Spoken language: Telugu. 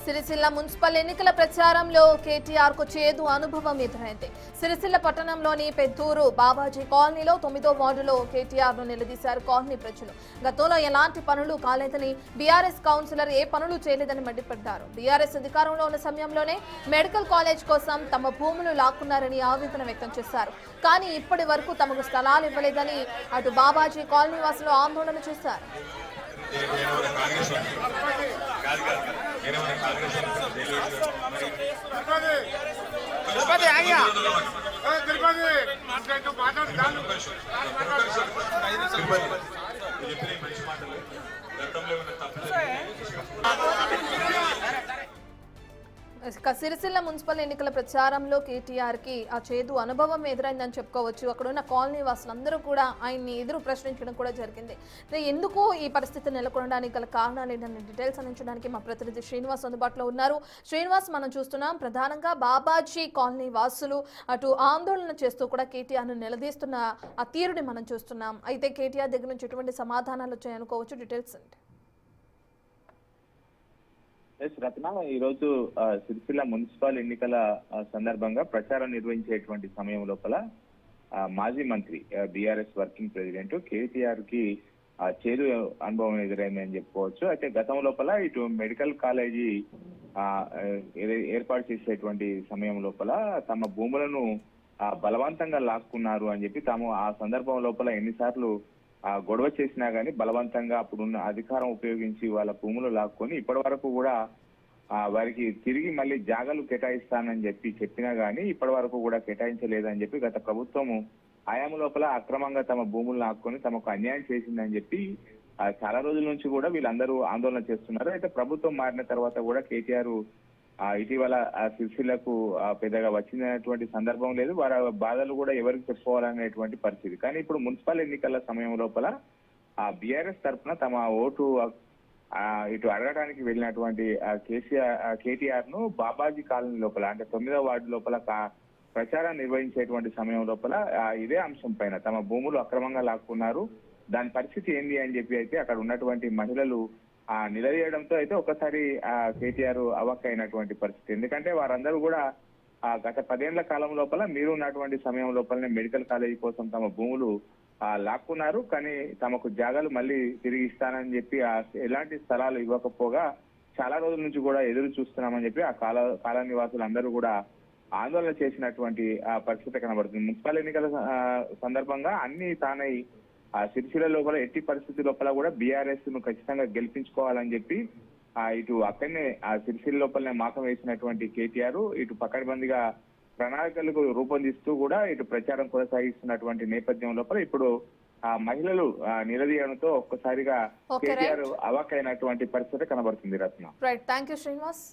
సిరిసిల్ల మున్సిపల్ ఎన్నికల ప్రచారంలో కేటీఆర్ కు చేదు అనుభవం ఎదురైంది. సిరిసిల్ల పట్టణంలోని పెద్దూరు బాబాజీ కాలనీలో 9వ వార్డులో కేటీఆర్ ను నిలదీశారు కాలనీ ప్రజలు. గతంలో ఎలాంటి పనులు కాలేదని, బీఆర్ఎస్ కౌన్సిలర్ ఏ పనులు చేయలేదని మండిపడ్డారు. బీఆర్ఎస్ అధికారంలో ఉన్న సమయంలోనే మెడికల్ కాలేజ్ కోసం తమ భూములు లాక్కున్నారని ఆవేదన వ్యక్తం చేశారు. కానీ ఇప్పటి వరకు తమకు స్థలాలు ఇవ్వలేదని అటు బాబాజీ కాలనీ వాసులు ఆందోళన చేశారు. సిరిసిల్ల మున్సిపల్ ఎన్నికల ప్రచారంలో కేటీఆర్ కి ఆ చేదు అనుభవం ఎదురైందని చెప్పుకోవచ్చు. అక్కడ ఉన్న కాలనీ వాసులందరూ కూడా ఆయన్ని ఎదురు ప్రశ్నించడం కూడా జరిగింది. ఎందుకు ఈ పరిస్థితి నెలకొనడానికి గల కారణాలు ఏంటనే డీటెయిల్స్ అందించడానికి మా ప్రతినిధి శ్రీనివాస్ అందుబాటులో ఉన్నారు. శ్రీనివాస్, మనం చూస్తున్నాం ప్రధానంగా బాబాజీ కాలనీ వాసులు అటు ఆందోళన చేస్తూ కూడా కేటీఆర్ ను నిలదీస్తున్న ఆ తీరుని మనం చూస్తున్నాం. అయితే కేటీఆర్ దగ్గర నుంచి ఎటువంటి సమాధానాలు వచ్చాయనుకోవచ్చు, డీటెయిల్స్ అంటే? రత్న, ఈరోజు సిరిసిల్ల మున్సిపల్ ఎన్నికల సందర్భంగా ప్రచారం నిర్వహించేటువంటి సమయం లోపల మాజీ మంత్రి బీఆర్ఎస్ వర్కింగ్ ప్రెసిడెంట్ కేటీఆర్ కి చేదు అనుభవం ఎదురైందని చెప్పుకోవచ్చు. అయితే గతం లోపల ఇటు మెడికల్ కాలేజీ ఏర్పాటు చేసేటువంటి సమయం లోపల తమ భూములను బలవంతంగా లాక్కున్నారు అని చెప్పి తాము ఆ సందర్భం లోపల ఎన్నిసార్లు గొడవ చేసినా గానీ బలవంతంగా అప్పుడున్న అధికారం ఉపయోగించి వాళ్ళ భూములు లాక్కొని ఇప్పటి వరకు కూడా వారికి తిరిగి మళ్ళీ జాగాలు కేటాయిస్తానని చెప్పినా గానీ ఇప్పటి వరకు కూడా కేటాయించలేదని చెప్పి గత ప్రభుత్వము ఆయామ లోపల అక్రమంగా తమ భూములు లాక్కొని తమకు అన్యాయం చేసిందని చెప్పి చాలా రోజుల నుంచి కూడా వీళ్ళందరూ ఆందోళన చేస్తున్నారు. అయితే ప్రభుత్వం మారిన తర్వాత కూడా కేటీఆర్ ఇటీవల సిరిసిల్లకు పెద్దగా వచ్చినటువంటి సందర్భం లేదు. వారి బాధలు కూడా ఎవరికి చెప్పుకోవాలనేటువంటి పరిస్థితి. కానీ ఇప్పుడు మున్సిపల్ ఎన్నికల సమయం లోపల బీఆర్ఎస్ తరఫున తమ ఓటు ఇటు అడగడానికి వెళ్ళినటువంటి కేటీఆర్ ను బాబాజీ కాలనీ లోపల అంటే 9వ వార్డు లోపల ప్రచారం నిర్వహించేటువంటి సమయం లోపల ఇదే అంశం పైన తమ భూములు అక్రమంగా లాక్కున్నారు, దాని పరిస్థితి ఏంది అని చెప్పి అయితే అక్కడ ఉన్నటువంటి మహిళలు నిలదీయడంతో అయితే ఒకసారి కేటీఆర్ అవాక్ అయినటువంటి పరిస్థితి. ఎందుకంటే వారందరూ కూడా గత 10 ఏళ్ల కాలం లోపల మీరు ఉన్నటువంటి సమయం లోపలనే మెడికల్ కాలేజీ కోసం తమ భూములు లాక్కున్నారు, కానీ తమకు జాగాలు మళ్ళీ తిరిగి ఇస్తానని చెప్పి ఎలాంటి స్థలాలు ఇవ్వకపోగా చాలా రోజుల నుంచి కూడా ఎదురు చూస్తున్నామని చెప్పి ఆ కాలనీ వాసులు అందరూ కూడా ఆందోళన చేసినటువంటి పరిస్థితి కనబడుతుంది. మున్సిపల్ ఎన్నికల సందర్భంగా అన్ని తానై సిరిసిల్ల లోపల ఎట్టి పరిస్థితి లోపల కూడా బీఆర్ఎస్ ను ఖచ్చితంగా గెలిపించుకోవాలని చెప్పి ఇటు అక్కడనే సిరిసిల్ల లోపలనే మాకం వేసినటువంటి కేటీఆర్ ఇటు పకడ్బందీగా ప్రణాళికలకు రూపొందిస్తూ కూడా ఇటు ప్రచారం కొనసాగిస్తున్నటువంటి నేపథ్యం లోపల ఇప్పుడు మహిళలు నిలదీయడంతో ఒక్కసారిగా కేటీఆర్ అవాక్ అయినటువంటి పరిస్థితి కనబడుతుంది. రత్న, రైట్, థాంక్యూ శ్రీనివాస్.